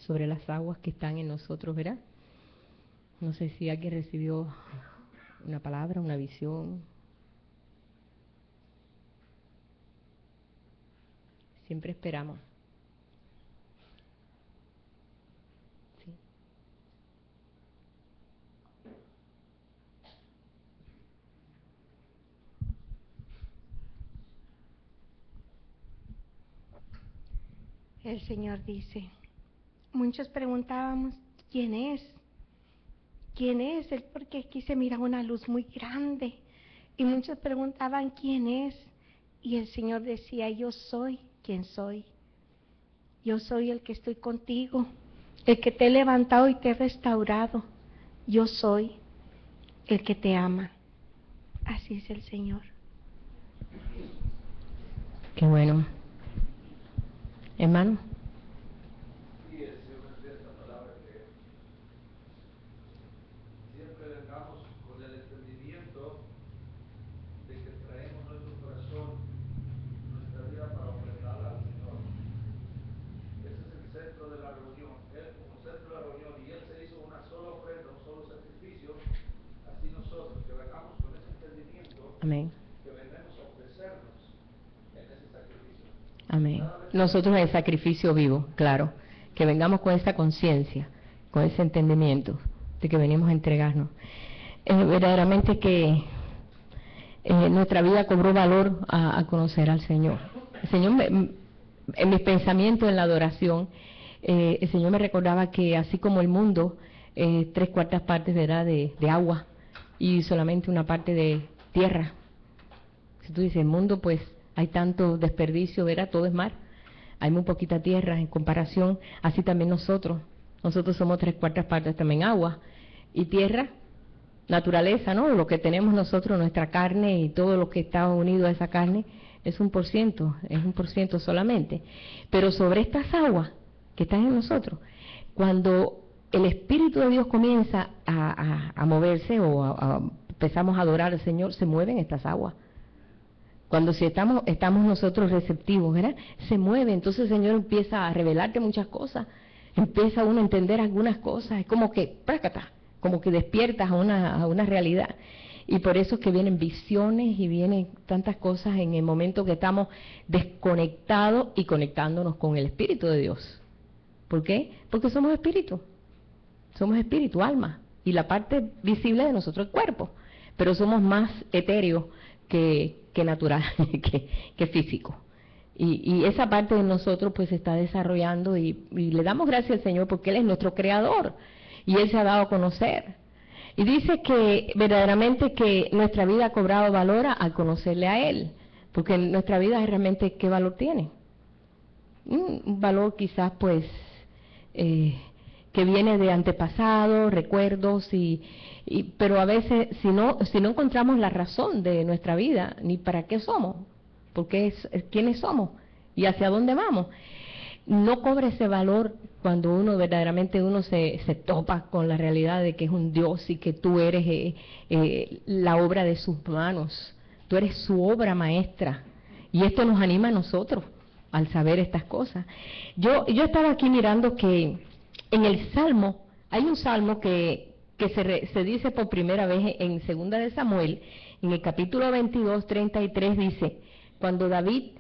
sobre las aguas que están en nosotros, ¿verdad? No sé si alguien recibió una palabra, una visión. Siempre esperamos. Sí. El Señor dice, muchos preguntábamos, ¿quién es? ¿Quién es? Porque aquí se mira una luz muy grande. Y muchos preguntaban, ¿quién es? Y el Señor decía, yo soy quien soy. Yo soy el que estoy contigo, el que te he levantado y te he restaurado. Yo soy el que te ama. Así es el Señor. Qué bueno. Hermano. Sí, el Señor me envía esta palabra que siempre vengamos con el entendimiento de que traemos nuestro corazón, nuestra vida para ofrendarla al Señor. Ese es el centro de la reunión. Él como centro de la reunión, y Él se hizo una sola ofrenda, un solo sacrificio. Así nosotros, que vengamos con ese entendimiento. Amén. Que venimos a ofrecernos en ese sacrificio. Amén. Nosotros en el sacrificio vivo, claro. Que vengamos con esa conciencia, con ese entendimiento de que venimos a entregarnos. Verdaderamente que nuestra vida cobró valor a conocer al Señor. El Señor, en mis pensamientos, en la adoración, el Señor me recordaba que así como el mundo, 3/4 partes de agua y solamente una parte de tierra. Si tú dices el mundo, pues hay tanto desperdicio, ¿verdad? Todo es mar. Hay muy poquita tierra en comparación. Así también nosotros. Nosotros somos 3/4 partes también agua y tierra, naturaleza, ¿no? Lo que tenemos nosotros, nuestra carne y todo lo que está unido a esa carne, es 1%, es 1% solamente. Pero sobre estas aguas que están en nosotros, cuando el Espíritu de Dios comienza a moverse o empezamos a adorar al Señor, se mueven estas aguas. Cuando si estamos nosotros receptivos, ¿verdad? Se mueve, entonces el Señor empieza a revelarte muchas cosas, empieza uno a entender algunas cosas, es como que, ¡prácata!, como que despiertas a una realidad. Y por eso es que vienen visiones y vienen tantas cosas en el momento que estamos desconectados y conectándonos con el Espíritu de Dios. ¿Por qué? Porque somos espíritu, alma, y la parte visible de nosotros es cuerpo, pero somos más etéreos que natural, que físico. Y esa parte de nosotros pues se está desarrollando y le damos gracias al Señor porque Él es nuestro creador y Él se ha dado a conocer. Y dice que verdaderamente que nuestra vida ha cobrado valor al conocerle a Él, porque nuestra vida realmente ¿qué valor tiene? Un valor quizás pues que viene de antepasados, recuerdos, pero a veces si no encontramos la razón de nuestra vida, ni para qué somos, porque quiénes somos y hacia dónde vamos, no cobra ese valor cuando uno verdaderamente se topa con la realidad de que es un Dios y que tú eres la obra de sus manos, tú eres su obra maestra, y esto nos anima a nosotros al saber estas cosas. Yo estaba aquí mirando que en el Salmo, hay un Salmo que se dice por primera vez en 2 de Samuel, en el capítulo 22, 33, dice, cuando David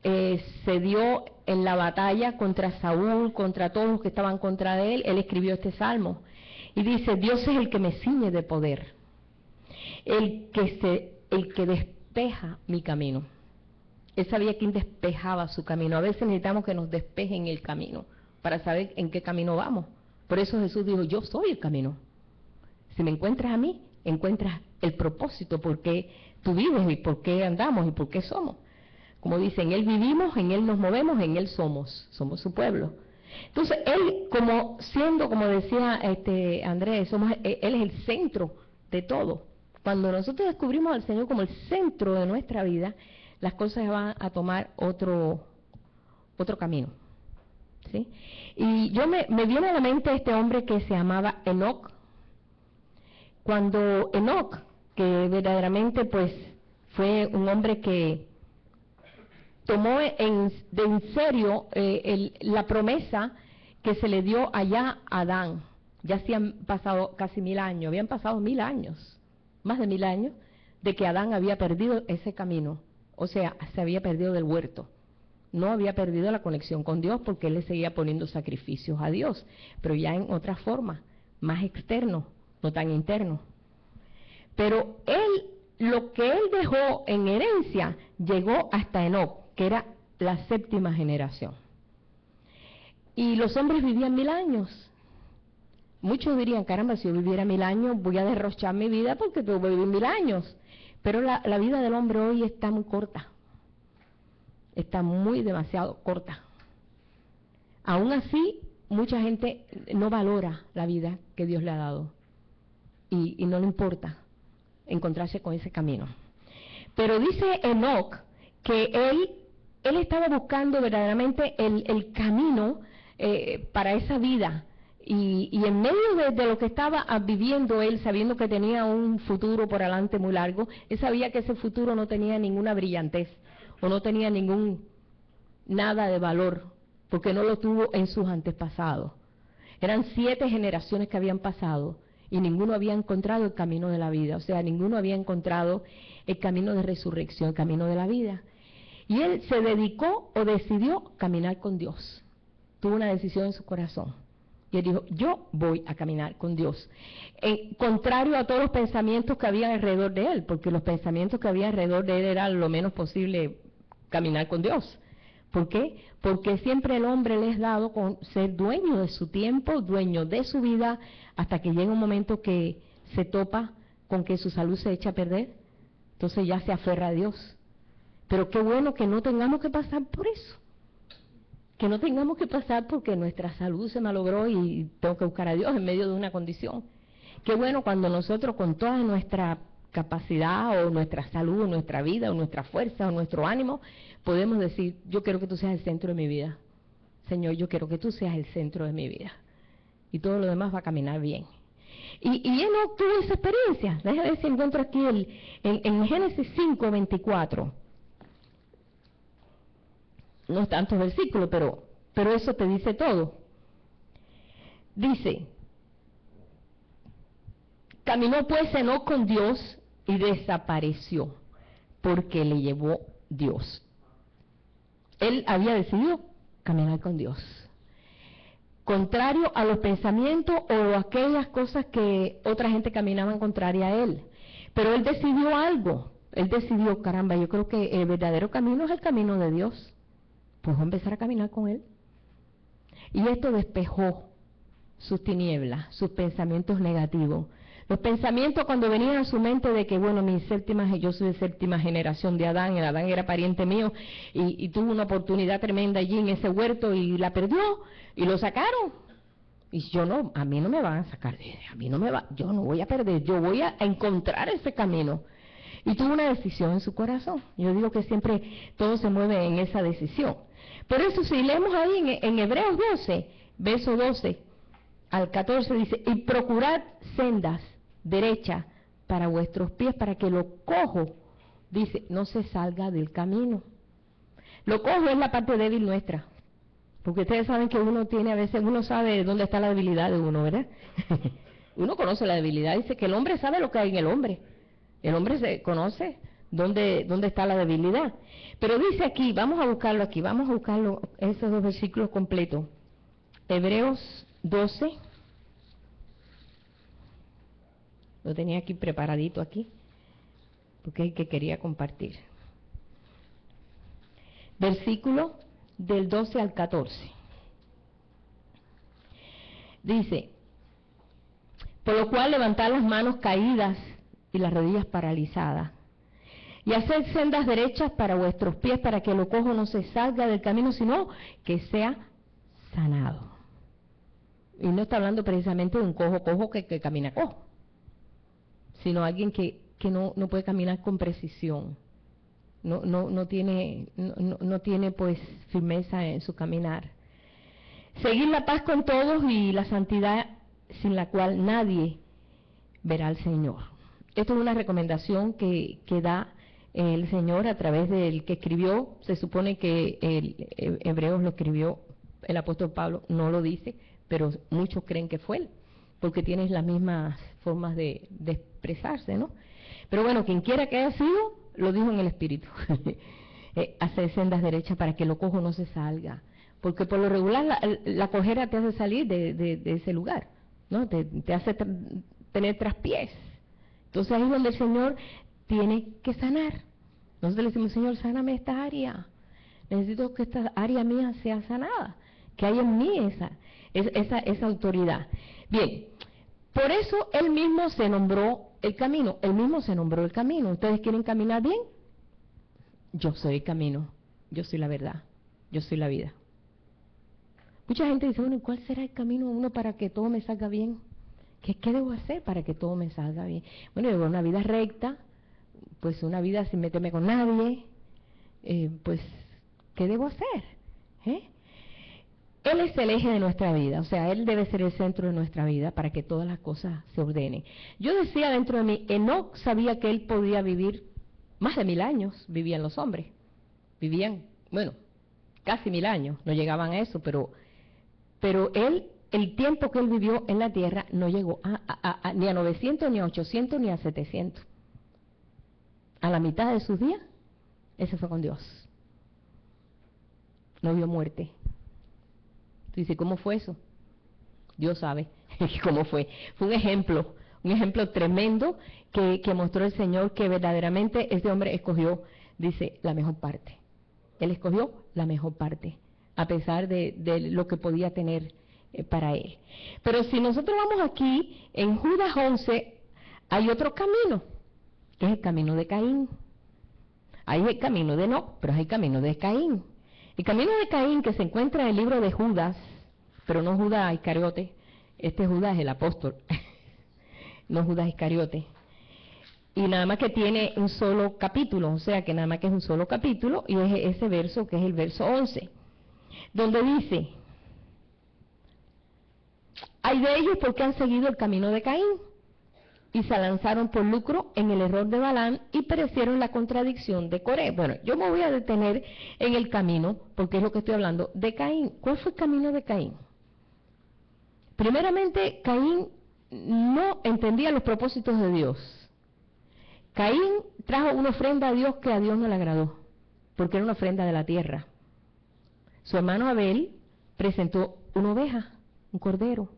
se dio en la batalla contra Saúl, contra todos los que estaban contra de él, él escribió este Salmo, y dice, Dios es el que me ciñe de poder, el que despeja mi camino. Él sabía quién despejaba su camino. A veces necesitamos que nos despejen el camino para saber en qué camino vamos. Por eso Jesús dijo, yo soy el camino. Si me encuentras a mí, encuentras el propósito, por qué tú vives y por qué andamos y por qué somos. Como dice, en Él vivimos, en Él nos movemos, en Él somos su pueblo. Entonces, Él como decía Andrés, Él es el centro de todo. Cuando nosotros descubrimos al Señor como el centro de nuestra vida, las cosas van a tomar otro camino, ¿sí? Y me viene a la mente este hombre que se llamaba Enoc. Cuando Enoc, que verdaderamente pues fue un hombre que tomó en serio la promesa que se le dio allá a Adán. Ya se han pasado casi 1000 años, habían pasado 1000 años, más de 1000 años, de que Adán había perdido ese camino, o sea, se había perdido del huerto. No había perdido la conexión con Dios porque él le seguía poniendo sacrificios a Dios, pero ya en otra forma, más externo, no tan interno. Pero él, lo que él dejó en herencia, llegó hasta Enoc, que era la 7ª generación. Y los hombres vivían 1000 años. Muchos dirían, caramba, si yo viviera 1000 años, voy a derrochar mi vida porque tengo que vivir 1000 años. Pero la vida del hombre hoy está muy corta. Está muy demasiado corta. Aún así, mucha gente no valora la vida que Dios le ha dado. Y no le importa encontrarse con ese camino. Pero dice Enoc que él estaba buscando verdaderamente el camino para esa vida. Y en medio de lo que estaba viviendo él, sabiendo que tenía un futuro por delante muy largo, él sabía que ese futuro no tenía ninguna brillantez, o no tenía nada de valor, porque no lo tuvo en sus antepasados. Eran 7 generaciones que habían pasado, y ninguno había encontrado el camino de la vida, o sea, ninguno había encontrado el camino de resurrección, el camino de la vida. Y él se dedicó o decidió caminar con Dios. Tuvo una decisión en su corazón. Y él dijo, yo voy a caminar con Dios. Contrario a todos los pensamientos que había alrededor de él, porque los pensamientos que había alrededor de él era lo menos posible caminar con Dios. ¿Por qué? Porque siempre el hombre le es dado con ser dueño de su tiempo, dueño de su vida, hasta que llega un momento que se topa con que su salud se echa a perder. Entonces ya se aferra a Dios. Pero qué bueno que no tengamos que pasar por eso. Que no tengamos que pasar porque nuestra salud se malogró y tengo que buscar a Dios en medio de una condición. Qué bueno cuando nosotros con toda nuestra capacidad o nuestra salud o nuestra vida o nuestra fuerza o nuestro ánimo podemos decir, yo quiero que tú seas el centro de mi vida. Señor, yo quiero que tú seas el centro de mi vida. Y todo lo demás va a caminar bien. Y él no tuvo esa experiencia. Déjame ver si encuentro aquí en Génesis 5:24. No es tantos versículos, pero eso te dice todo. Dice, caminó pues Enoc con Dios y desapareció, porque le llevó Dios. Él había decidido caminar con Dios. Contrario a los pensamientos o aquellas cosas que otra gente caminaba contraria a él. Pero él decidió algo. Él decidió, caramba, yo creo que el verdadero camino es el camino de Dios. Pues voy a empezar a caminar con él. Y esto despejó sus tinieblas, sus pensamientos negativos. Los pensamientos cuando venían a su mente de que, bueno, yo soy de 7ª generación de Adán, el Adán era pariente mío, y tuvo una oportunidad tremenda allí en ese huerto y la perdió, y lo sacaron. Y yo no, a mí no me van a sacar, yo no voy a perder, yo voy a encontrar ese camino. Y tuvo una decisión en su corazón. Yo digo que siempre todo se mueve en esa decisión. Por eso si leemos ahí en Hebreos 12, verso 12 al 14, dice, y procurad sendas derechas para vuestros pies, para que lo cojo, dice, no se salga del camino. Lo cojo es la parte débil nuestra. Porque ustedes saben que uno tiene, a veces uno sabe dónde está la debilidad de uno, ¿verdad? Uno conoce la debilidad, dice que el hombre sabe lo que hay en el hombre. El hombre se conoce dónde está la debilidad. Pero dice aquí, vamos a buscarlo, esos 2 versículos completos. Hebreos 12. Lo tenía aquí preparadito aquí, porque es el que quería compartir. Versículo del 12 al 14. Dice, por lo cual levantad las manos caídas y las rodillas paralizadas, y haced sendas derechas para vuestros pies, para que lo cojo no se salga del camino, sino que sea sanado. Y no está hablando precisamente de un cojo que camina cojo, sino alguien que no puede caminar con precisión, no tiene pues firmeza en su caminar. Seguir la paz con todos y la santidad sin la cual nadie verá al Señor. Esto es una recomendación que da el Señor a través del que escribió, se supone que el Hebreos lo escribió el apóstol Pablo no lo dice, pero muchos creen que fue él, porque tiene las mismas formas de expresarse, ¿no? Pero bueno, quien quiera que haya sido, lo dijo en el Espíritu. Hacer sendas derechas para que lo cojo no se salga, porque por lo regular la cojera te hace salir de ese lugar, ¿no? Te hace tener traspiés. Entonces ahí es donde el Señor tiene que sanar. Nosotros le decimos, Señor, sáname esta área. Necesito que esta área mía sea sanada, que haya en mí esa autoridad. Bien, por eso Él mismo se nombró el camino. Él mismo se nombró el camino. ¿Ustedes quieren caminar bien? Yo soy el camino, yo soy la verdad, yo soy la vida. Mucha gente dice, bueno, ¿cuál será el camino uno para que todo me salga bien? ¿Qué debo hacer para que todo me salga bien? Bueno, yo una vida recta, pues una vida sin meterme con nadie, pues, ¿qué debo hacer? Él es el eje de nuestra vida, o sea, Él debe ser el centro de nuestra vida para que todas las cosas se ordenen. Yo decía dentro de mí, Enoc sabía que él podía vivir más de 1000 años, vivían los hombres, vivían, bueno, casi 1000 años, no llegaban a eso, pero él, el tiempo que él vivió en la tierra no llegó ni a 900, ni a 800, ni a 700. A la mitad de sus días, ese fue con Dios. No vio muerte. Dice, ¿cómo fue eso? Dios sabe cómo fue. Fue un ejemplo tremendo que mostró el Señor que verdaderamente este hombre escogió, dice, la mejor parte. Él escogió la mejor parte, a pesar de lo que podía tener para él. Pero si nosotros vamos aquí, en Judas 11, hay otro camino, que es el camino de Caín. Hay el camino de Enoc, pero hay el camino de Caín. El camino de Caín que se encuentra en el libro de Judas, pero no Judas Iscariote, este Judas es el apóstol, no Judas Iscariote. Y nada más que tiene un solo capítulo, o sea que nada más que es un solo capítulo, y es ese verso que es el verso 11, donde dice, hay de ellos porque han seguido el camino de Caín, y se lanzaron por lucro en el error de Balaam y perecieron la contradicción de Coré. Bueno, yo me voy a detener en el camino, porque es lo que estoy hablando, de Caín. ¿Cuál fue el camino de Caín? Primeramente, Caín no entendía los propósitos de Dios. Caín trajo una ofrenda a Dios que a Dios no le agradó, porque era una ofrenda de la tierra. Su hermano Abel presentó una oveja, un cordero,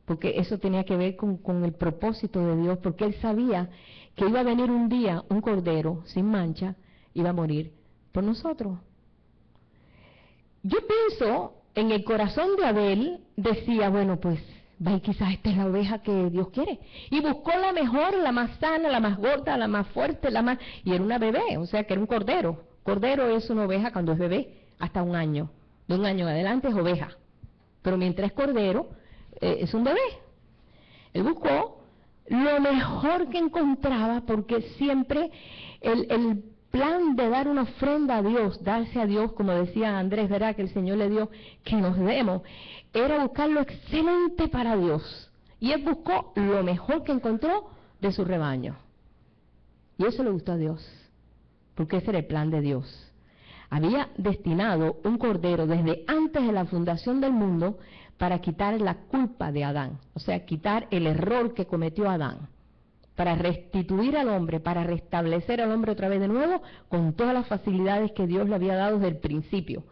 porque eso tenía que ver con el propósito de Dios, porque él sabía que iba a venir un día un cordero sin mancha, iba a morir por nosotros. Yo pienso, en el corazón de Abel, decía, bueno, pues, quizás esta es la oveja que Dios quiere. Y buscó la mejor, la más sana, la más gorda, la más fuerte, y era una bebé, o sea que era un cordero. Cordero es una oveja cuando es bebé, hasta 1 año. De 1 año en adelante es oveja. Pero mientras es cordero, es un bebé. Él buscó lo mejor que encontraba, porque siempre el plan de dar una ofrenda a Dios, darse a Dios, como decía Andrés, ¿verdad? Que el Señor le dio que nos demos, era buscar lo excelente para Dios. Y él buscó lo mejor que encontró de su rebaño. Y eso le gustó a Dios, porque ese era el plan de Dios. Había destinado un cordero desde antes de la fundación del mundo para quitar la culpa de Adán, o sea, quitar el error que cometió Adán, para restituir al hombre, para restablecer al hombre otra vez de nuevo, con todas las facilidades que Dios le había dado desde el principio.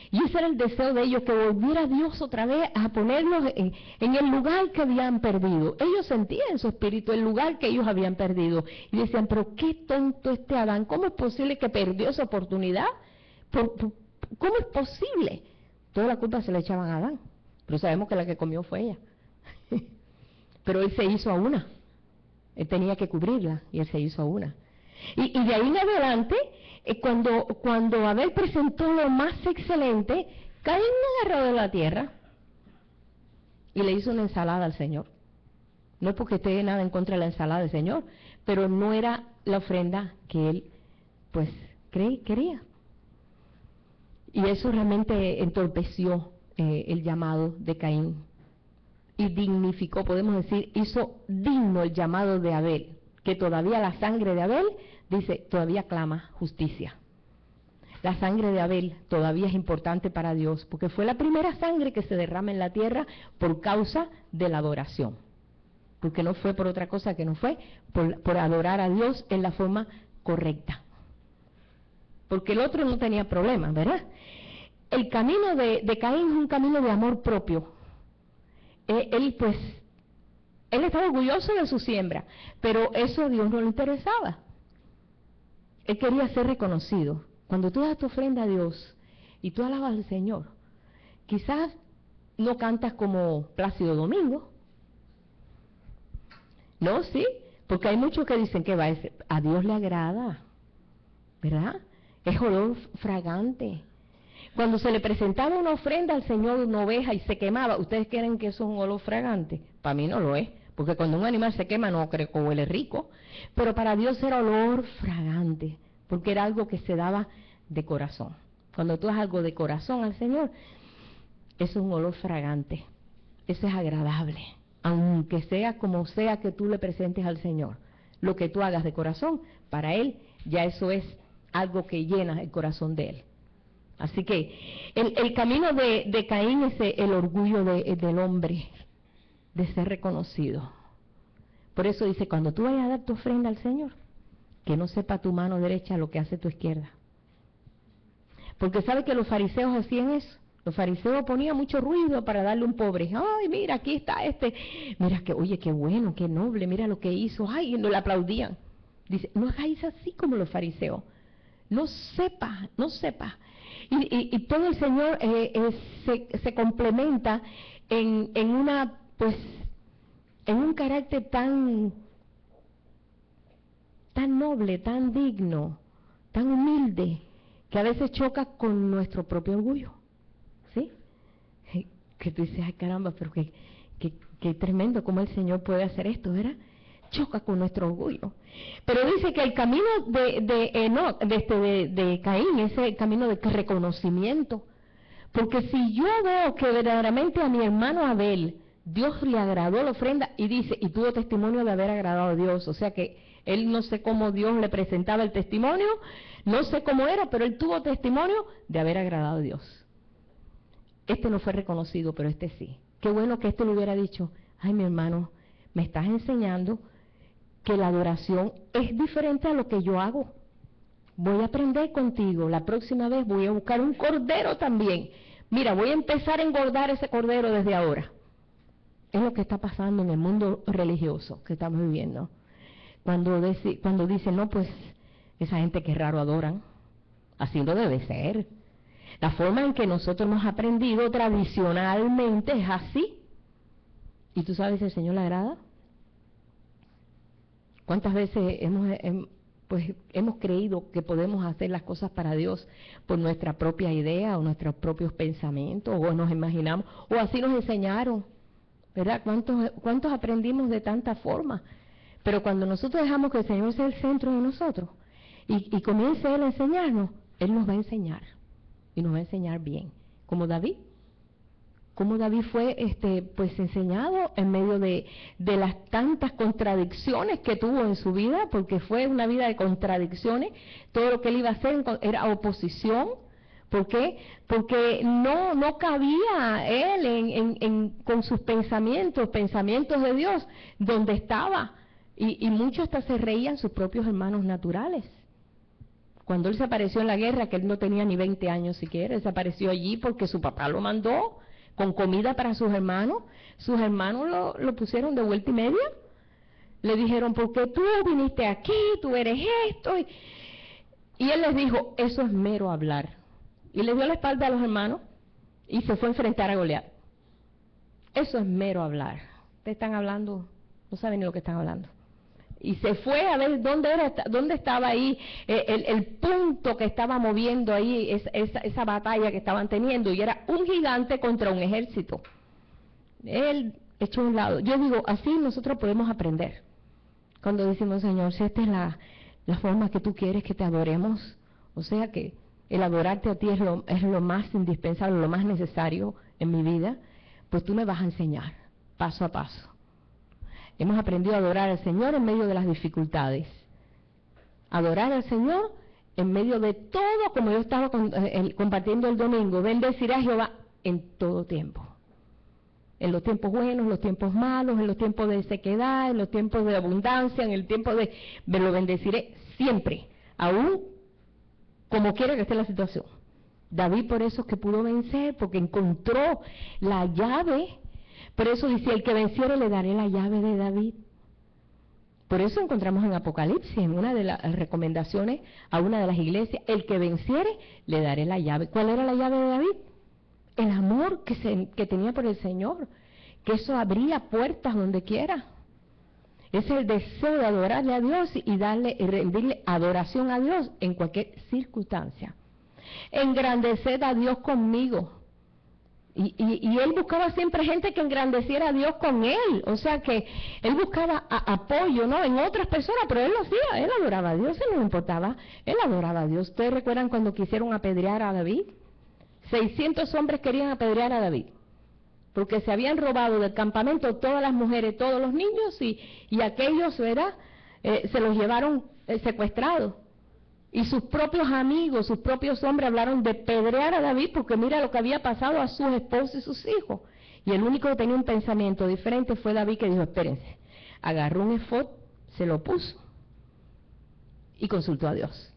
Y ese era el deseo de ellos, que volviera Dios otra vez a ponerlos en el lugar que habían perdido. Ellos sentían en su espíritu el lugar que ellos habían perdido. Y decían, pero qué tonto este Adán, ¿cómo es posible que perdió esa oportunidad? ¿Cómo es posible? Toda la culpa se la echaban a Adán, pero sabemos que la que comió fue ella. Pero él se hizo a una. Él tenía que cubrirla y él se hizo a una. Y de ahí en adelante, cuando Abel presentó lo más excelente, Caín agarró de la tierra y le hizo una ensalada al Señor. No es porque esté nada en contra de la ensalada del Señor, pero no era la ofrenda que él, pues, quería. Y eso realmente entorpeció el llamado de Caín. Y dignificó, podemos decir, hizo digno el llamado de Abel, que todavía la sangre de Abel, dice, todavía clama justicia. la sangre de Abel todavía es importante para Dios, porque fue la primera sangre que se derrama en la tierra por causa de la adoración. Porque no fue por otra cosa, que no fue por adorar a Dios en la forma correcta. Porque el otro no tenía problema, ¿verdad? El camino de Caín es un camino de amor propio. Él estaba orgulloso de su siembra, pero eso a Dios no le interesaba. Él quería ser reconocido. Cuando tú das tu ofrenda a Dios y tú alabas al Señor, quizás no cantas como Plácido Domingo. No, sí, porque hay muchos que dicen que a Dios le agrada, ¿verdad? Es olor fragante. Cuando se le presentaba una ofrenda al Señor, una oveja, y se quemaba, ¿ustedes creen que eso es un olor fragante? Para mí no lo es, porque cuando un animal se quema no creo que huele rico, pero para Dios era olor fragante, porque era algo que se daba de corazón. Cuando tú das algo de corazón al Señor, eso es un olor fragante, eso es agradable, aunque sea como sea que tú le presentes al Señor. Lo que tú hagas de corazón, para Él, ya eso es algo que llena el corazón de Él. Así que el camino de Caín es el orgullo del hombre, de ser reconocido. Por eso dice, cuando tú vayas a dar tu ofrenda al Señor, que no sepa tu mano derecha lo que hace tu izquierda. Porque sabe que los fariseos hacían eso. Los fariseos ponían mucho ruido para darle un pobre. Ay, mira, aquí está este. Mira, que, oye, qué bueno, qué noble, mira lo que hizo. Ay, y no le aplaudían. Dice, no hagáis así como los fariseos. No sepa, no sepa. Y todo el Señor se complementa en un carácter tan noble, tan digno, tan humilde, que a veces choca con nuestro propio orgullo, ¿sí? Que tú dices, ay caramba, pero qué tremendo cómo el Señor puede hacer esto, ¿verdad? Choca con nuestro orgullo. Pero dice que el camino de Caín es el camino de reconocimiento. Porque si yo veo que verdaderamente a mi hermano Abel, Dios le agradó la ofrenda, y dice, y tuvo testimonio de haber agradado a Dios, o sea que él no sé cómo Dios le presentaba el testimonio, no sé cómo era, pero él tuvo testimonio de haber agradado a Dios. Este no fue reconocido, pero este sí. Qué bueno que este le hubiera dicho, ay mi hermano, me estás enseñando que la adoración es diferente a lo que yo hago. Voy a aprender contigo. La próxima vez voy a buscar un cordero también. Mira, voy a empezar a engordar ese cordero desde ahora. Es lo que está pasando en el mundo religioso que estamos viviendo. Cuando dicen, no, pues, esa gente que raro adoran. Así no debe ser. La forma en que nosotros hemos aprendido tradicionalmente es así. ¿Y tú sabes si el Señor le agrada? ¿Cuántas veces hemos creído que podemos hacer las cosas para Dios por nuestra propia idea o nuestros propios pensamientos, o nos imaginamos, o así nos enseñaron, ¿verdad? ¿Cuántos aprendimos de tanta forma? Pero cuando nosotros dejamos que el Señor sea el centro de nosotros y comience Él a enseñarnos, Él nos va a enseñar, y nos va a enseñar bien, como David. Como David fue enseñado en medio de las tantas contradicciones que tuvo en su vida, porque fue una vida de contradicciones. Todo lo que él iba a hacer era oposición. ¿Por qué? Porque no cabía él con sus pensamientos de Dios, donde estaba. Y muchos hasta se reían sus propios hermanos naturales. Cuando él se apareció en la guerra, que él no tenía ni 20 años siquiera, él se apareció allí porque su papá lo mandó, con comida para sus hermanos lo pusieron de vuelta y media, le dijeron, ¿por qué tú viniste aquí? Tú eres esto, y él les dijo, eso es mero hablar, y le dio la espalda a los hermanos, y se fue a enfrentar a Goliat. Eso es mero hablar. Ustedes están hablando, no saben ni lo que están hablando. Y se fue a ver dónde estaba ahí el punto que estaba moviendo ahí esa batalla que estaban teniendo, y era un gigante contra un ejército. Él echó a un lado. Yo digo, así nosotros podemos aprender. Cuando decimos, Señor, si esta es la forma que tú quieres que te adoremos, o sea que el adorarte a ti es lo más indispensable, lo más necesario en mi vida, pues tú me vas a enseñar paso a paso. Hemos aprendido a adorar al Señor en medio de las dificultades. Adorar al Señor en medio de todo, como yo estaba compartiendo el domingo, bendeciré a Jehová en todo tiempo. En los tiempos buenos, en los tiempos malos, en los tiempos de sequedad, en los tiempos de abundancia, en el tiempo me lo bendeciré siempre, aún como quiera que esté la situación. David por eso es que pudo vencer, porque encontró la llave. Por eso dice, el que venciere le daré la llave de David. Por eso encontramos en Apocalipsis, en una de las recomendaciones a una de las iglesias, el que venciere le daré la llave. ¿Cuál era la llave de David? El amor que tenía por el Señor, que eso abría puertas donde quiera. Es el deseo de adorarle a Dios y rendirle adoración a Dios en cualquier circunstancia. Engrandecer a Dios conmigo. Y él buscaba siempre gente que engrandeciera a Dios con él. O sea que él buscaba apoyo, ¿no?, en otras personas, pero él lo hacía, él adoraba a Dios, él no le importaba, él adoraba a Dios. ¿Ustedes recuerdan cuando quisieron apedrear a David? 600 hombres querían apedrear a David, porque se habían robado del campamento todas las mujeres, todos los niños, y aquellos, ¿verdad?, se los llevaron secuestrados. Y sus propios amigos, sus propios hombres hablaron de pedrear a David, porque mira lo que había pasado a sus esposos y sus hijos. Y el único que tenía un pensamiento diferente fue David, que dijo, espérense, agarró un efod, se lo puso y consultó a Dios.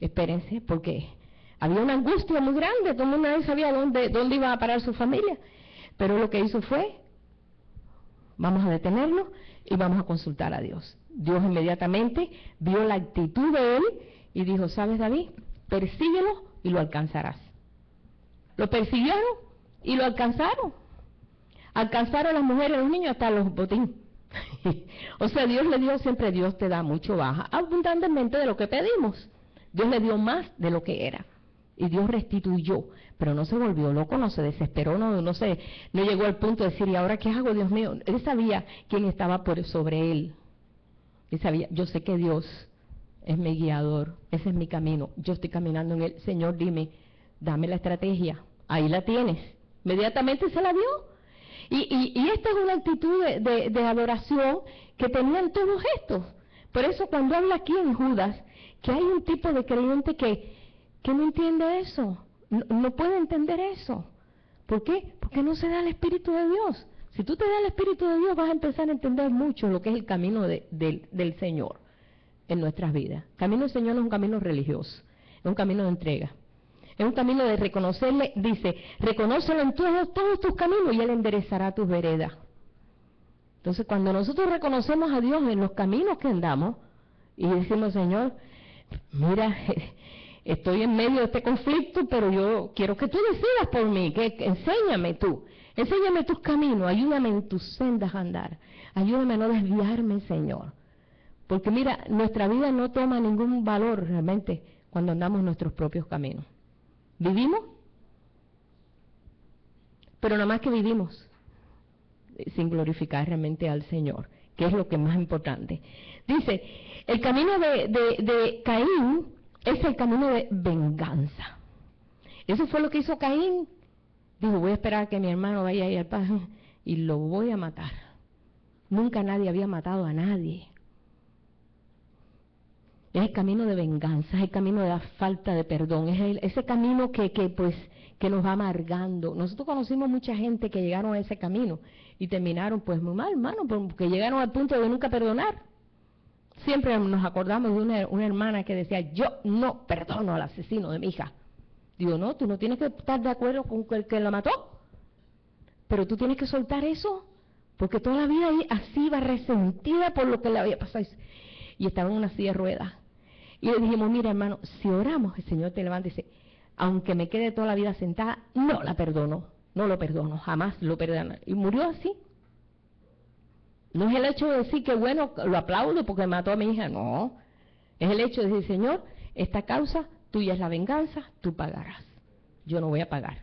Espérense, porque había una angustia muy grande, todo el mundo no sabía dónde iba a parar su familia. Pero lo que hizo fue, vamos a detenerlo y vamos a consultar a Dios. Dios inmediatamente vio la actitud de él y dijo, ¿sabes, David? Persíguelo y lo alcanzarás. Lo persiguieron y lo alcanzaron. Alcanzaron las mujeres, los niños, hasta los botines. O sea, Dios le dio, siempre Dios te da mucho, baja, abundantemente de lo que pedimos. Dios le dio más de lo que era. Y Dios restituyó, pero no se volvió loco, no se desesperó, no llegó al punto de decir, ¿y ahora qué hago, Dios mío? Él sabía quién estaba sobre él. Él sabía, yo sé que Dios es mi guiador, ese es mi camino, yo estoy caminando en él. Señor, dime, dame la estrategia. Ahí la tienes. Inmediatamente se la dio. Y esta es una actitud de adoración que tenían todos estos. Por eso cuando habla aquí en Judas, que hay un tipo de creyente que no entiende eso, no puede entender eso. ¿Por qué? Porque no se da el Espíritu de Dios. Si tú te das el Espíritu de Dios, vas a empezar a entender mucho lo que es el camino del Señor en nuestras vidas. El camino del Señor no es un camino religioso, es un camino de entrega. Es un camino de reconocerle, dice, reconócelo en todos tus caminos y Él enderezará tus veredas. Entonces, cuando nosotros reconocemos a Dios en los caminos que andamos y decimos, Señor, mira, estoy en medio de este conflicto, pero yo quiero que tú decidas por mí, que enséñame tus caminos, ayúdame en tus sendas a andar, ayúdame a no desviarme, Señor. Porque mira, nuestra vida no toma ningún valor realmente cuando andamos en nuestros propios caminos. Vivimos, pero nada más que vivimos, sin glorificar realmente al Señor, que es lo que es más importante. Dice, el camino de Caín es el camino de venganza. Eso fue lo que hizo Caín. Dijo, voy a esperar a que mi hermano vaya ahí al paso y lo voy a matar. Nunca nadie había matado a nadie. Es el camino de venganza, es el camino de la falta de perdón, es ese camino que nos va amargando. Nosotros conocimos mucha gente que llegaron a ese camino y terminaron pues muy mal, hermano, porque llegaron al punto de nunca perdonar. Siempre nos acordamos de una hermana que decía, yo no perdono al asesino de mi hija. Digo, no, tú no tienes que estar de acuerdo con el que la mató, pero tú tienes que soltar eso, porque toda la vida así iba resentida por lo que le había pasado. Y estaba en una silla de ruedas. Y le dijimos, mira hermano, si oramos, el Señor te levanta y dice, aunque me quede toda la vida sentada, no la perdono, no lo perdono, jamás lo perdono. Y murió así. No es el hecho de decir que bueno, lo aplaudo porque mató a mi hija, no. Es el hecho de decir, Señor, esta causa tuya es la venganza, tú pagarás. Yo no voy a pagar.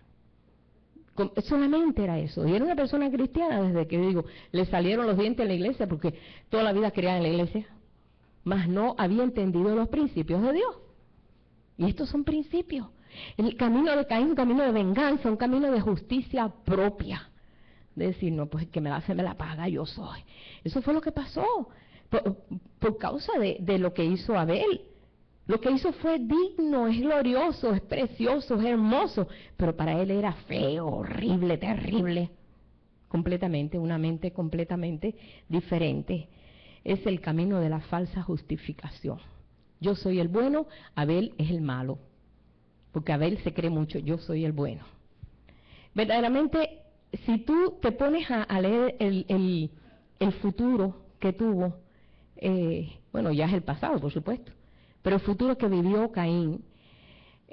Solamente era eso. Y era una persona cristiana desde que, digo, le salieron los dientes en la iglesia porque toda la vida creía en la iglesia. Mas no había entendido los principios de Dios. Y estos son principios. El camino de Caín es un camino de venganza, un camino de justicia propia. De decir, no, pues el que me la hace me la paga, yo soy. Eso fue lo que pasó. Por causa de lo que hizo Abel. Lo que hizo fue digno, es glorioso, es precioso, es hermoso, pero para él era feo, horrible, terrible. Completamente, una mente completamente diferente. Es el camino de la falsa justificación. Yo soy el bueno, Abel es el malo. Porque Abel se cree mucho, yo soy el bueno. Verdaderamente, si tú te pones a leer el futuro que tuvo, bueno, ya es el pasado, por supuesto, pero el futuro que vivió Caín,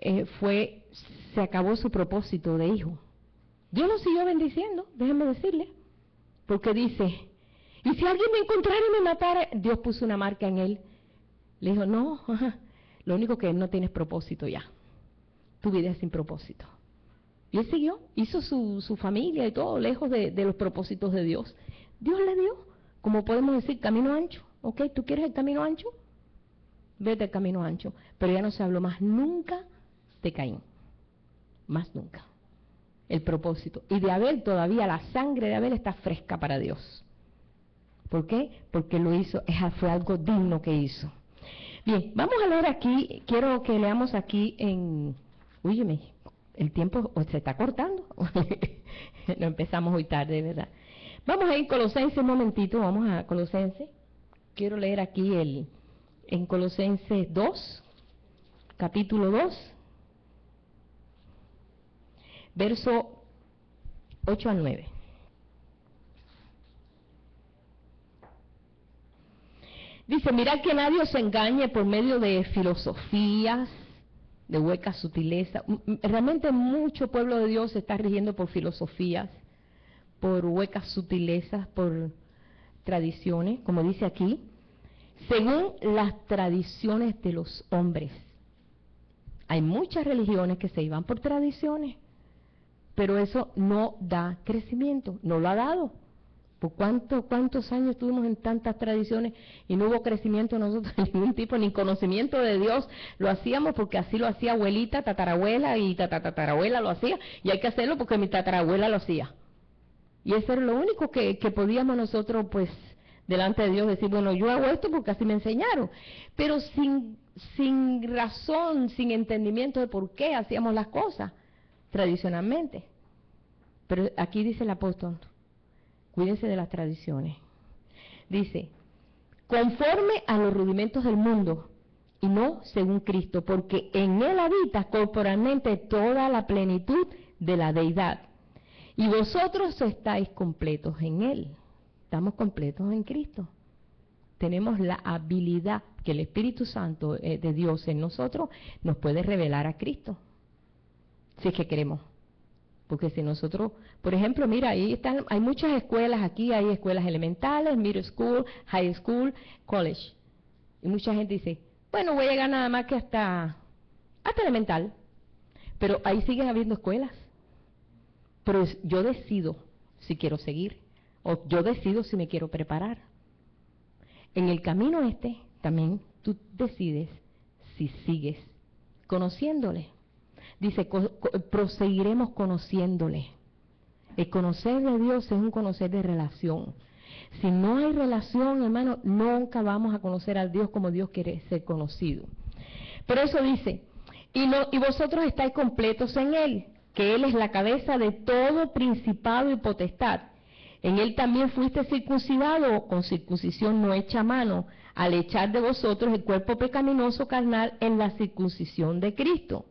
se acabó su propósito de hijo. Dios lo siguió bendiciendo, déjenme decirle, porque dice, y si alguien me encontrara y me matara, Dios puso una marca en él. Le dijo, no, lo único que no tienes propósito ya, tu vida es sin propósito. Y él siguió, hizo su familia y todo, lejos de los propósitos de Dios. Dios le dio, como podemos decir, camino ancho. ¿Ok? ¿Tú quieres el camino ancho? Vete al camino ancho. Pero ya no se habló más nunca de Caín. Más nunca. El propósito. Y de Abel todavía la sangre de Abel está fresca para Dios. ¿Por qué? Porque lo hizo, fue algo digno que hizo. Bien, vamos a leer aquí, quiero que leamos aquí en... Úyeme, el tiempo se está cortando. No empezamos hoy tarde, ¿verdad? Vamos a ir a Colosenses un momentito, vamos a Colosenses. Quiero leer aquí en Colosenses 2, capítulo 2, verso 8 al 9. Dice, mirad que nadie os engañe por medio de filosofías, de huecas sutilezas. Realmente mucho pueblo de Dios se está rigiendo por filosofías, por huecas sutilezas, por tradiciones, como dice aquí, según las tradiciones de los hombres. Hay muchas religiones que se iban por tradiciones, pero eso no da crecimiento, no lo ha dado. ¿Por cuántos años estuvimos en tantas tradiciones y no hubo crecimiento nosotros de ningún tipo, ni conocimiento de Dios? Lo hacíamos porque así lo hacía abuelita, tatarabuela y tatarabuela lo hacía, y hay que hacerlo porque mi tatarabuela lo hacía. Y eso era lo único que podíamos nosotros, pues, delante de Dios decir, bueno, yo hago esto porque así me enseñaron. Pero sin razón, sin entendimiento de por qué hacíamos las cosas tradicionalmente. Pero aquí dice el apóstol, cuídense de las tradiciones. Dice, conforme a los rudimentos del mundo, y no según Cristo, porque en Él habita corporalmente toda la plenitud de la deidad. Y vosotros estáis completos en Él. Estamos completos en Cristo. Tenemos la habilidad que el Espíritu Santo de Dios en nosotros nos puede revelar a Cristo. Si es que queremos. Porque si nosotros, por ejemplo, mira, hay muchas escuelas aquí, hay escuelas elementales, middle school, high school, college. Y mucha gente dice, bueno, voy a llegar nada más que hasta elemental. Pero ahí siguen habiendo escuelas. Pero yo decido si quiero seguir, o yo decido si me quiero preparar. En el camino también tú decides si sigues conociéndole. Dice, proseguiremos conociéndole. El conocer de Dios es un conocer de relación. Si no hay relación, hermano, nunca vamos a conocer a Dios como Dios quiere ser conocido. Por eso dice, y vosotros estáis completos en Él, que Él es la cabeza de todo principado y potestad. En Él también fuiste circuncidado con circuncisión no hecha a mano, al echar de vosotros el cuerpo pecaminoso carnal en la circuncisión de Cristo.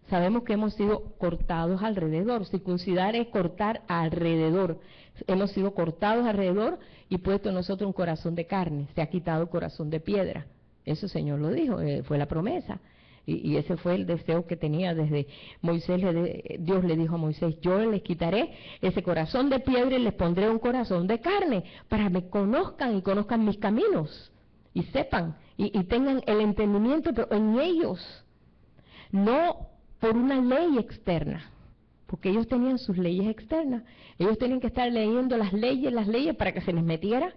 Sabemos que hemos sido cortados alrededor. Circuncidar es cortar alrededor. Hemos sido cortados alrededor y puesto en nosotros un corazón de carne. Se ha quitado el corazón de piedra. Eso el Señor lo dijo, fue la promesa. Y ese fue el deseo que tenía desde Moisés. Dios le dijo a Moisés, yo les quitaré ese corazón de piedra y les pondré un corazón de carne para que me conozcan y conozcan mis caminos y sepan y tengan el entendimiento, pero en ellos, no por una ley externa, porque ellos tenían sus leyes externas. Ellos tenían que estar leyendo las leyes para que se les metiera.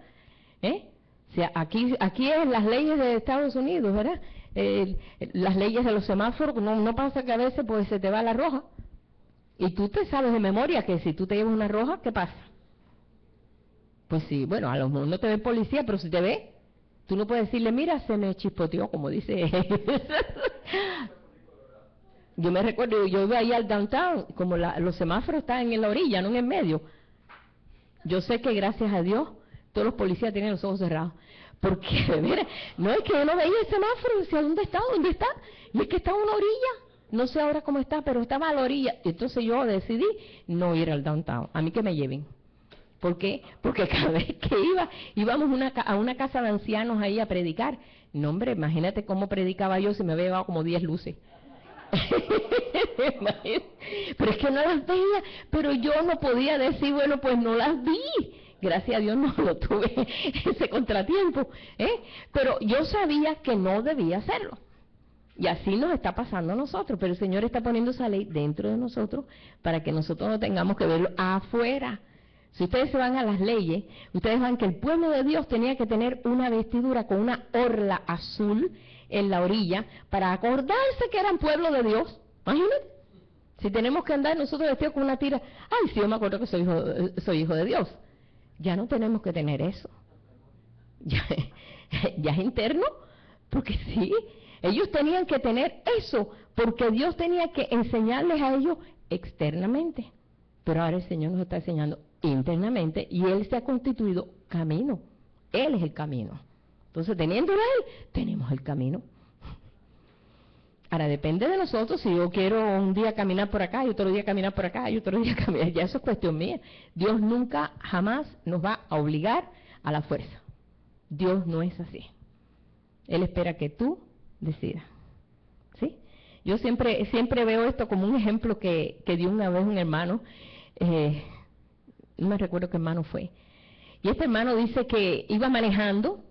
O sea, aquí es las leyes de Estados Unidos, ¿verdad? Las leyes de los semáforos, no pasa que a veces pues se te va la roja. Y tú te sabes de memoria que si tú te llevas una roja, ¿qué pasa? Pues sí, bueno, a lo mejor no te ve policía, pero si te ve, Tú no puedes decirle, mira, se me chispoteó, como dice él. Yo me recuerdo, yo iba ahí al downtown, como los semáforos están en la orilla, no en el medio. Yo sé que gracias a Dios, todos los policías tienen los ojos cerrados. Porque, mira, no es que yo no veía el semáforo, decía, ¿dónde está? ¿Dónde está? Y es que está en una orilla. No sé ahora cómo está, pero estaba a la orilla. Entonces yo decidí no ir al downtown. A mí que me lleven. ¿Por qué? Porque cada vez que íbamos a una casa de ancianos ahí a predicar. No, hombre, imagínate cómo predicaba yo si me había llevado como 10 luces. Pero es que no las veía, pero yo no podía decir, bueno, pues no las vi. Gracias a Dios no lo tuve ese contratiempo, pero yo sabía que no debía hacerlo. Y así nos está pasando a nosotros, pero el Señor está poniendo esa ley dentro de nosotros para que nosotros no tengamos que verlo afuera. Si ustedes se van a las leyes, ustedes van que el pueblo de Dios tenía que tener una vestidura con una orla azul en la orilla para acordarse que eran pueblo de Dios. Imagínate. Si tenemos que andar nosotros vestidos con una tira, ay, sí, yo me acuerdo que soy hijo de Dios. Ya no tenemos que tener eso. Ya es interno, porque sí, ellos tenían que tener eso, porque Dios tenía que enseñarles a ellos externamente. Pero ahora el Señor nos está enseñando internamente y Él se ha constituido camino. Él es el camino. Entonces, teniéndolo a Él, tenemos el camino. Ahora, depende de nosotros si yo quiero un día caminar por acá y otro día caminar por acá y otro día caminar. Ya eso es cuestión mía. Dios nunca, jamás nos va a obligar a la fuerza. Dios no es así. Él espera que tú decidas. ¿Sí? Yo siempre veo esto como un ejemplo que dio una vez un hermano. No me recuerdo qué hermano fue. Y este hermano dice que iba manejando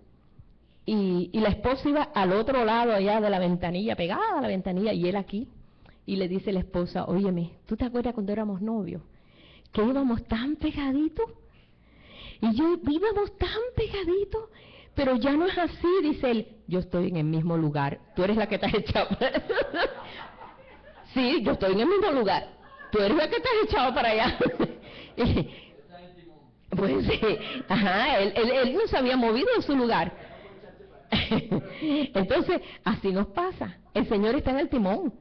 y la esposa iba al otro lado allá de la ventanilla, pegada a la ventanilla, y él aquí. Y le dice la esposa, óyeme, ¿tú te acuerdas cuando éramos novios? Que íbamos tan pegaditos. Y yo, íbamos tan pegaditos, pero ya no es así, dice él. Yo estoy en el mismo lugar. Tú eres la que estás echado. Sí, yo estoy en el mismo lugar. Tú eres la que estás echado para allá. Pues sí, ajá, él no se había movido de su lugar. Entonces, así nos pasa. El Señor está en el timón.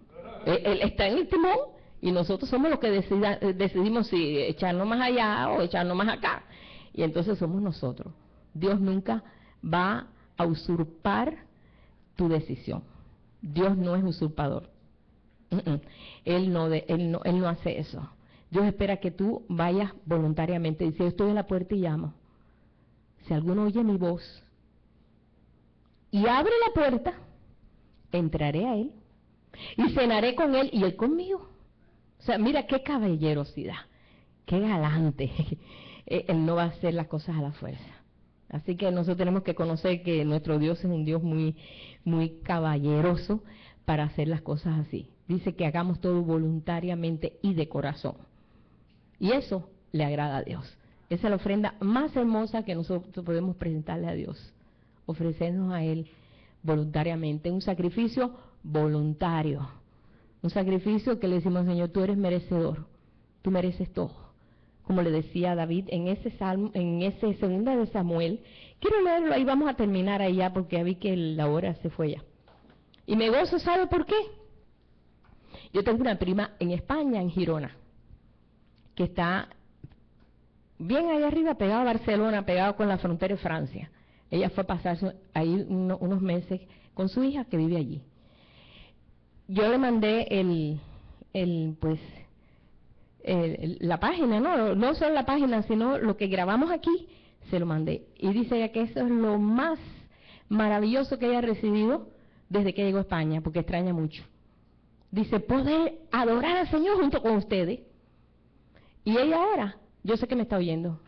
Él está en el timón y nosotros somos los que decidimos si echarnos más allá o echarnos más acá. Y entonces somos nosotros. Dios nunca va a usurpar tu decisión. Dios no es usurpador. Él no hace eso. Dios espera que tú vayas voluntariamente. Dice, yo estoy en la puerta y llamo. Si alguno oye mi voz y abre la puerta, entraré a él y cenaré con él y él conmigo. O sea, mira qué caballerosidad, qué galante. Él no va a hacer las cosas a la fuerza. Así que nosotros tenemos que conocer que nuestro Dios es un Dios muy, muy caballeroso para hacer las cosas así. Dice que hagamos todo voluntariamente y de corazón. Y eso le agrada a Dios. Esa es la ofrenda más hermosa que nosotros podemos presentarle a Dios. Ofrecernos a Él voluntariamente. Un sacrificio voluntario. Un sacrificio que le decimos, Señor, tú eres merecedor. Tú mereces todo. Como le decía David en ese salmo, en ese segunda de Samuel. Quiero leerlo ahí, vamos a terminar ahí ya porque ya vi que la hora se fue ya. Y me gozo, ¿sabe por qué? Yo tengo una prima en España, en Girona, que está bien allá arriba, pegado a Barcelona, pegado con la frontera de Francia. Ella fue a pasar ahí unos meses con su hija que vive allí. Yo le mandé la página, no solo la página, sino lo que grabamos aquí, se lo mandé. Y dice ella que eso es lo más maravilloso que ella ha recibido desde que llegó a España, porque extraña mucho. Dice, poder adorar al Señor junto con ustedes. Y ella ahora, yo sé que me está oyendo.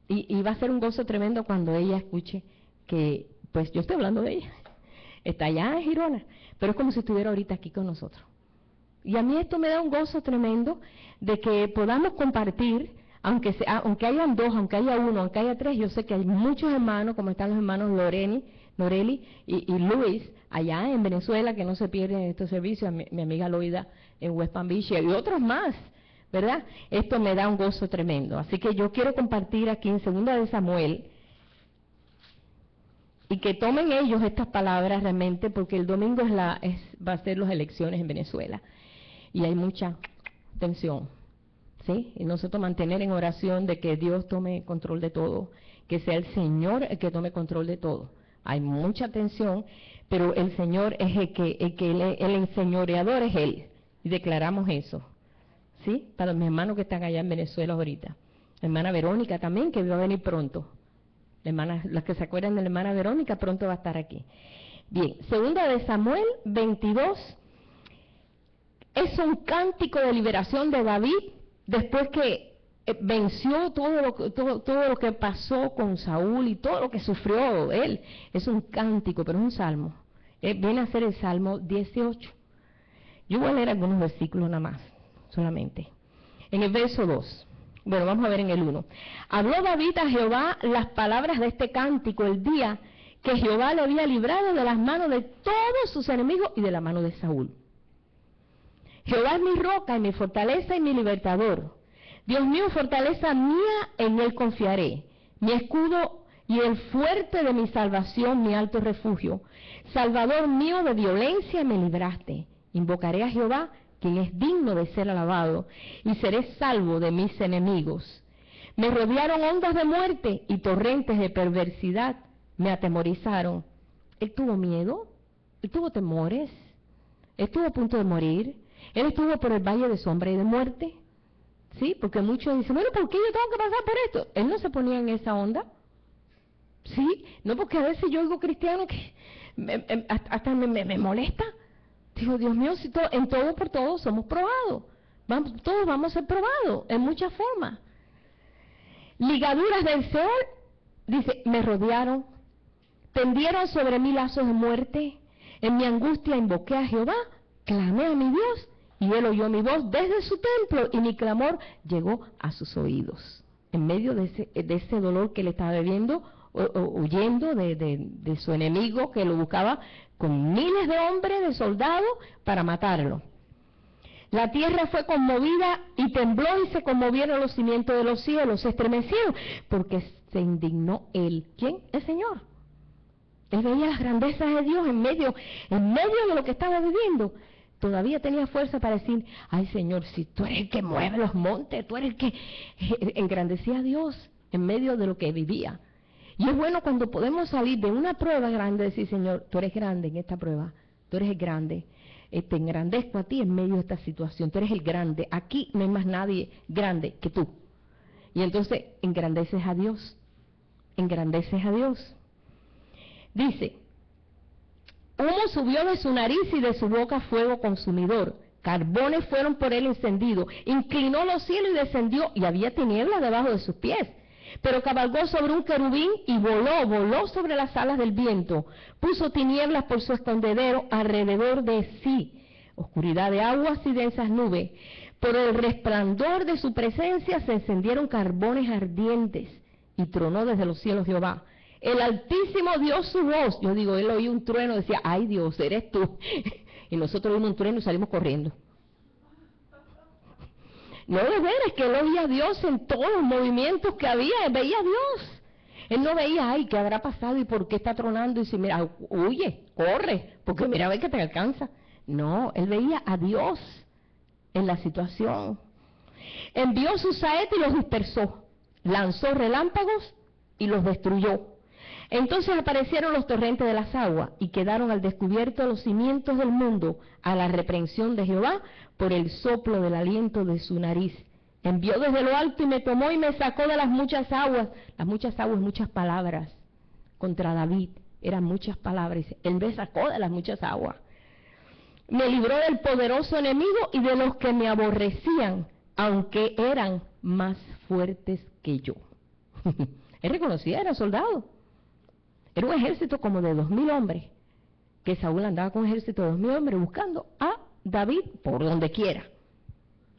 Y va a ser un gozo tremendo cuando ella escuche que, pues yo estoy hablando de ella. Está allá en Girona, pero es como si estuviera ahorita aquí con nosotros. Y a mí esto me da un gozo tremendo de que podamos compartir, aunque hayan dos, aunque haya uno, aunque haya tres. Yo sé que hay muchos hermanos, como están los hermanos Noreli y Luis, allá en Venezuela, que no se pierden estos servicios, mi amiga Loida en West Palm Beach y otros más, ¿verdad? Esto me da un gozo tremendo. Así que yo quiero compartir aquí en 2 de Samuel, y que tomen ellos estas palabras realmente, porque el domingo va a ser las elecciones en Venezuela y hay mucha tensión, ¿sí? Y nosotros mantener en oración de que Dios tome control de todo, que sea el Señor el que tome control de todo. Hay mucha tensión, pero el Señor es el enseñoreador es Él, y declaramos eso, ¿sí? Para mis hermanos que están allá en Venezuela ahorita. La hermana Verónica también, que va a venir pronto. Las que se acuerdan de la hermana Verónica, pronto va a estar aquí. Bien, segunda de Samuel 22, es un cántico de liberación de David, después que venció todo lo que pasó con Saúl y todo lo que sufrió él. Es un cántico, pero es un salmo. Viene a ser el Salmo 18. Yo voy a leer algunos versículos nada más, solamente. En el verso 2. Bueno, vamos a ver en el 1. Habló David a Jehová las palabras de este cántico el día que Jehová le había librado de las manos de todos sus enemigos y de la mano de Saúl. Jehová es mi roca y mi fortaleza y mi libertador. Dios mío, fortaleza mía, en él confiaré. Mi escudo y el fuerte de mi salvación, mi alto refugio. Salvador mío, de violencia me libraste. Invocaré a Jehová, quien es digno de ser alabado, y seré salvo de mis enemigos. Me rodearon ondas de muerte y torrentes de perversidad me atemorizaron. Él tuvo miedo, él tuvo temores, él estuvo a punto de morir, él estuvo por el valle de sombra y de muerte. Sí, porque muchos dicen, bueno, ¿por qué yo tengo que pasar por esto? Él no se ponía en esa onda. Sí, no, porque a veces yo oigo cristianos que hasta me molesta. Digo, Dios mío, si en todo por todo somos probados. Todos vamos a ser probados en muchas formas. Ligaduras del Seol, dice, me rodearon, tendieron sobre mí lazos de muerte. En mi angustia invoqué a Jehová, clamé a mi Dios, y él oyó mi voz desde su templo, y mi clamor llegó a sus oídos. En medio de ese dolor que le estaba viviendo, huyendo de su enemigo que lo buscaba con miles de hombres, de soldados, para matarlo. La tierra fue conmovida y tembló y se conmovieron los cimientos de los cielos, se estremecieron, porque se indignó él. ¿Quién? El Señor. Él veía las grandezas de Dios en medio de lo que estaba viviendo. Todavía tenía fuerza para decir, ay Señor, si tú eres el que mueve los montes, tú eres el que engrandecía a Dios en medio de lo que vivía. Y es bueno cuando podemos salir de una prueba grande, decir, Señor, tú eres grande en esta prueba, tú eres el grande, te engrandezco a ti en medio de esta situación, tú eres el grande, aquí no hay más nadie grande que tú. Y entonces engrandeces a Dios, engrandeces a Dios. Dice, humo subió de su nariz y de su boca fuego consumidor, carbones fueron por él encendidos, inclinó los cielos y descendió, y había tinieblas debajo de sus pies. Pero cabalgó sobre un querubín y voló sobre las alas del viento. Puso tinieblas por su escondedero alrededor de sí, oscuridad de aguas y densas nubes. Por el resplandor de su presencia se encendieron carbones ardientes y tronó desde los cielos Jehová. El Altísimo dio su voz. Yo digo, él oía un trueno y decía, ay Dios, eres tú. Y nosotros oímos un trueno y salimos corriendo. No, de veras que él oía a Dios en todos los movimientos que había, él veía a Dios. Él no veía, ay, ¿qué habrá pasado y por qué está tronando? Y dice, mira, huye, corre, porque mira, ve que te alcanza. No, él veía a Dios en la situación. Envió sus saetas y los dispersó, lanzó relámpagos y los destruyó. Entonces aparecieron los torrentes de las aguas y quedaron al descubierto los cimientos del mundo a la reprensión de Jehová por el soplo del aliento de su nariz. Envió desde lo alto y me tomó y me sacó de las muchas aguas, muchas palabras contra David, eran muchas palabras, él me sacó de las muchas aguas. Me libró del poderoso enemigo y de los que me aborrecían, aunque eran más fuertes que yo. Él reconocía, era soldado. Era un ejército como de 2,000 hombres, que Saúl andaba con un ejército de 2,000 hombres buscando a David por donde quiera.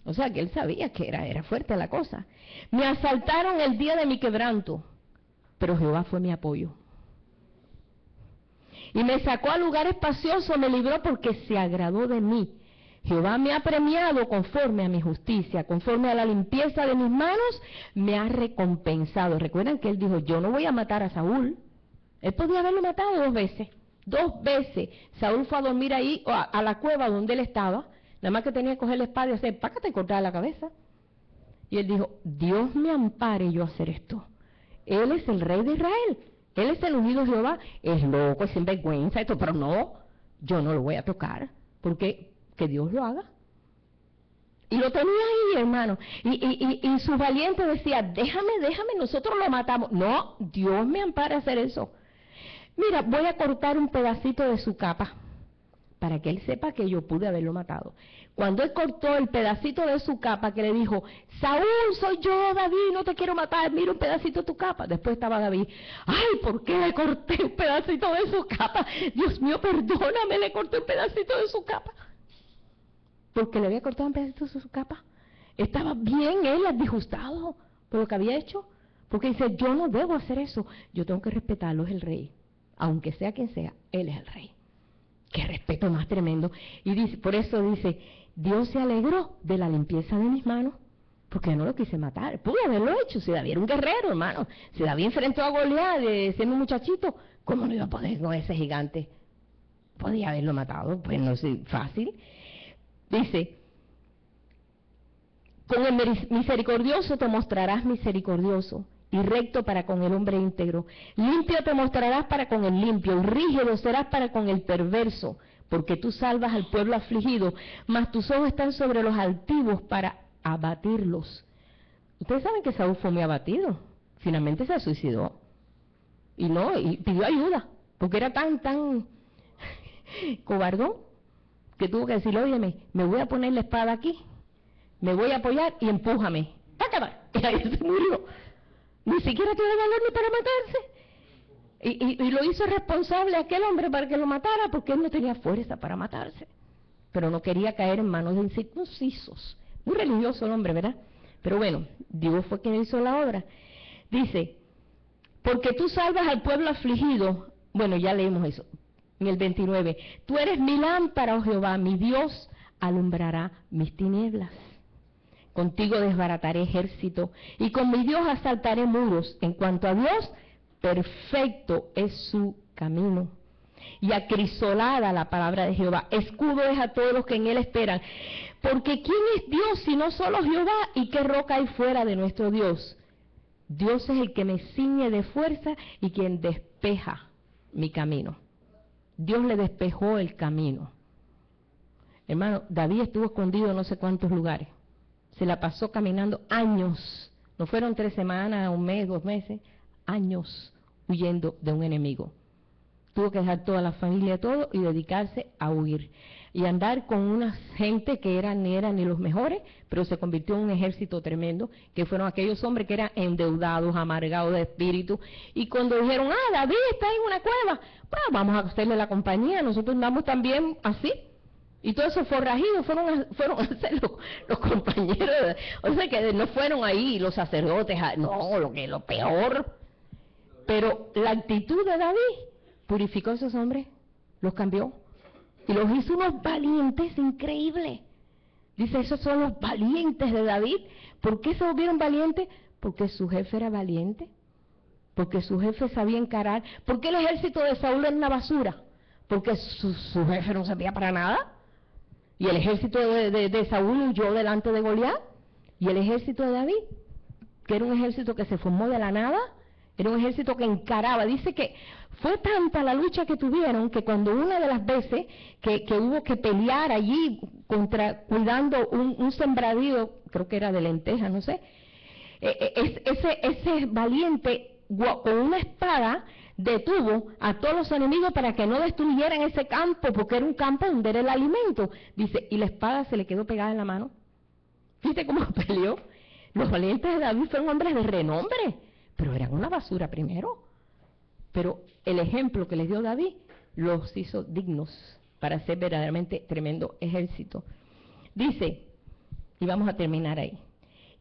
O sea que él sabía que era fuerte la cosa. Me asaltaron el día de mi quebranto, pero Jehová fue mi apoyo. Y me sacó a lugar espacioso, me libró porque se agradó de mí. Jehová me ha premiado conforme a mi justicia, conforme a la limpieza de mis manos, me ha recompensado. Recuerdan que él dijo, yo no voy a matar a Saúl, Él podía haberlo matado 2 veces. 2 veces. Saúl fue a dormir ahí, a la cueva donde él estaba, nada más que tenía que coger la espada y hacer pácate y cortarle la cabeza. Y él dijo, Dios me ampare yo a hacer esto. Él es el rey de Israel. Él es el ungido de Jehová. Es loco, es sinvergüenza esto, pero no, yo no lo voy a tocar, porque que Dios lo haga. Y lo tenía ahí, hermano. Y su valiente decía, déjame, nosotros lo matamos. No, Dios me ampara a hacer eso. Mira, voy a cortar un pedacito de su capa, para que él sepa que yo pude haberlo matado. Cuando él cortó el pedacito de su capa, que le dijo, Saúl, soy yo, David, no te quiero matar, mira un pedacito de tu capa. Después estaba David, ay, ¿por qué le corté un pedacito de su capa? Dios mío, perdóname, le corté un pedacito de su capa. Porque le había cortado un pedacito de su capa. Estaba bien él disgustado por lo que había hecho. Porque dice, yo no debo hacer eso, yo tengo que respetarlo, es el rey. Aunque sea quien sea, él es el rey. Qué respeto más tremendo. Y dice, por eso dice, Dios se alegró de la limpieza de mis manos, porque yo no lo quise matar. Pude haberlo hecho, si David era un guerrero, hermano. Si David enfrentó a Goliat, siendo un muchachito, ¿cómo no iba a poder con ese gigante? Podía haberlo matado, pues no es fácil. Dice, con el misericordioso te mostrarás misericordioso, y recto para con el hombre íntegro. Limpio te mostrarás para con el limpio, y rígido serás para con el perverso, porque tú salvas al pueblo afligido, mas tus ojos están sobre los altivos para abatirlos. Ustedes saben que Saúl fue muy abatido, finalmente se suicidó, y pidió ayuda, porque era tan cobardón, que tuvo que decir, óyeme, me voy a poner la espada aquí, me voy a apoyar y empújame. ¡Tácata! Y ahí se murió. Ni siquiera tiene valor ni para matarse. Y lo hizo responsable a aquel hombre para que lo matara, porque él no tenía fuerza para matarse. Pero no quería caer en manos de incircuncisos. Muy religioso el hombre, ¿verdad? Pero bueno, Dios fue quien hizo la obra. Dice, porque tú salvas al pueblo afligido. Bueno, ya leímos eso. En el 29, tú eres mi lámpara, oh Jehová, mi Dios alumbrará mis tinieblas. Contigo desbarataré ejército, y con mi Dios asaltaré muros. En cuanto a Dios, perfecto es su camino. Y acrisolada la palabra de Jehová, escudo es a todos los que en él esperan. Porque ¿quién es Dios sino solo Jehová? ¿Y qué roca hay fuera de nuestro Dios? Dios es el que me ciñe de fuerza y quien despeja mi camino. Dios le despejó el camino. Hermano, David estuvo escondido en no sé cuántos lugares. Se la pasó caminando años. No fueron 3 semanas, 1 mes, 2 meses. Años huyendo de un enemigo. Tuvo que dejar toda la familia, todo, y dedicarse a huir. Y andar con una gente que ni eran ni los mejores, pero se convirtió en un ejército tremendo, que fueron aquellos hombres que eran endeudados, amargados de espíritu. Y cuando dijeron, David está en una cueva, pues vamos a hacerle la compañía, nosotros andamos también así. Y todos esos forrajidos fueron a ser los compañeros. O sea que no fueron ahí los sacerdotes, no, lo peor. Pero la actitud de David purificó a esos hombres, los cambió. Y los hizo unos valientes increíbles. Dice, esos son los valientes de David. ¿Por qué se volvieron valientes? Porque su jefe era valiente. Porque su jefe sabía encarar. ¿Por qué el ejército de Saúl era una basura? Porque su jefe no servía para nada. Y el ejército de Saúl huyó delante de Goliat. Y el ejército de David, que era un ejército que se formó de la nada, era un ejército que encaraba. Dice que fue tanta la lucha que tuvieron que cuando una de las veces que hubo que pelear allí cuidando un sembradío, creo que era de lentejas, no sé, ese valiente con una espada detuvo a todos los enemigos para que no destruyeran ese campo, porque era un campo donde era el alimento. Dice, y la espada se le quedó pegada en la mano. ¿Viste cómo peleó? Los valientes de David fueron hombres de renombre, pero eran una basura primero. Pero el ejemplo que les dio David los hizo dignos para ser verdaderamente tremendo ejército. Dice, y vamos a terminar ahí,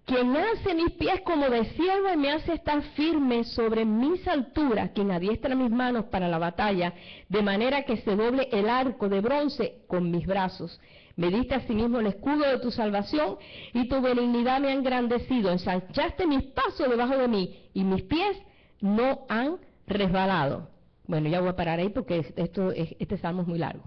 quien hace mis pies como de siervo y me hace estar firme sobre mis alturas, quien adiestra mis manos para la batalla, de manera que se doble el arco de bronce con mis brazos. Me diste asimismo el escudo de tu salvación, y tu benignidad me ha engrandecido. Ensanchaste mis pasos debajo de mí, y mis pies no han resbalado. Bueno, ya voy a parar ahí porque este salmo es muy largo.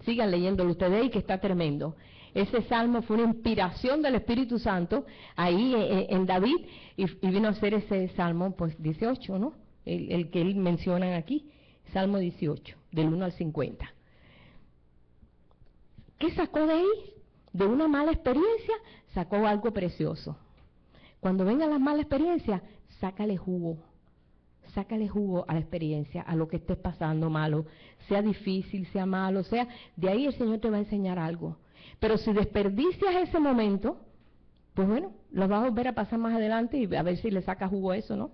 Sigan leyéndolo ustedes y que está tremendo. Ese salmo fue una inspiración del Espíritu Santo ahí en David y vino a ser ese salmo, pues 18, ¿no? El que él menciona aquí, Salmo 18, del 1 al 50. ¿Qué sacó de ahí? De una mala experiencia, sacó algo precioso. Cuando venga la mala experiencia, sácale jugo a la experiencia, a lo que estés pasando malo, sea difícil, sea malo, sea, de ahí el Señor te va a enseñar algo. Pero si desperdicias ese momento, pues bueno, lo vas a volver a pasar más adelante y a ver si le sacas jugo a eso, ¿no?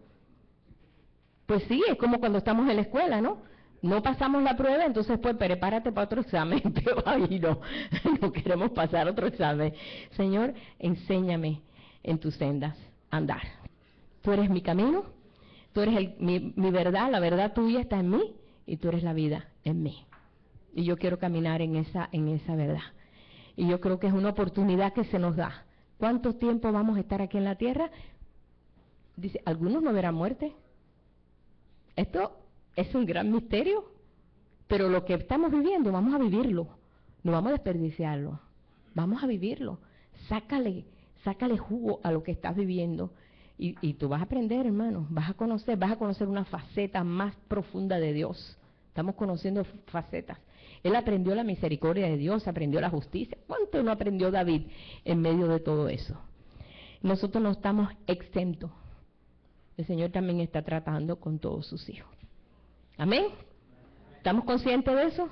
Pues sí, es como cuando estamos en la escuela, ¿no? No pasamos la prueba, entonces pues prepárate para otro examen, pero ahí no queremos pasar otro examen. Señor, enséñame en tus sendas a andar. Tú eres mi camino, tú eres mi verdad, la verdad tuya está en mí y tú eres la vida en mí. Y yo quiero caminar en esa verdad. Y yo creo que es una oportunidad que se nos da. ¿Cuánto tiempo vamos a estar aquí en la tierra? Dice, algunos no verán muerte. Esto es un gran misterio, pero lo que estamos viviendo, vamos a vivirlo. No vamos a desperdiciarlo. Vamos a vivirlo. Sácale jugo a lo que estás viviendo. Y tú vas a aprender, hermano, vas a conocer una faceta más profunda de Dios. Estamos conociendo facetas. Él aprendió la misericordia de Dios, aprendió la justicia. ¿Cuánto no aprendió David en medio de todo eso? Nosotros no estamos exentos. El Señor también está tratando con todos sus hijos. ¿Amén? ¿Estamos conscientes de eso?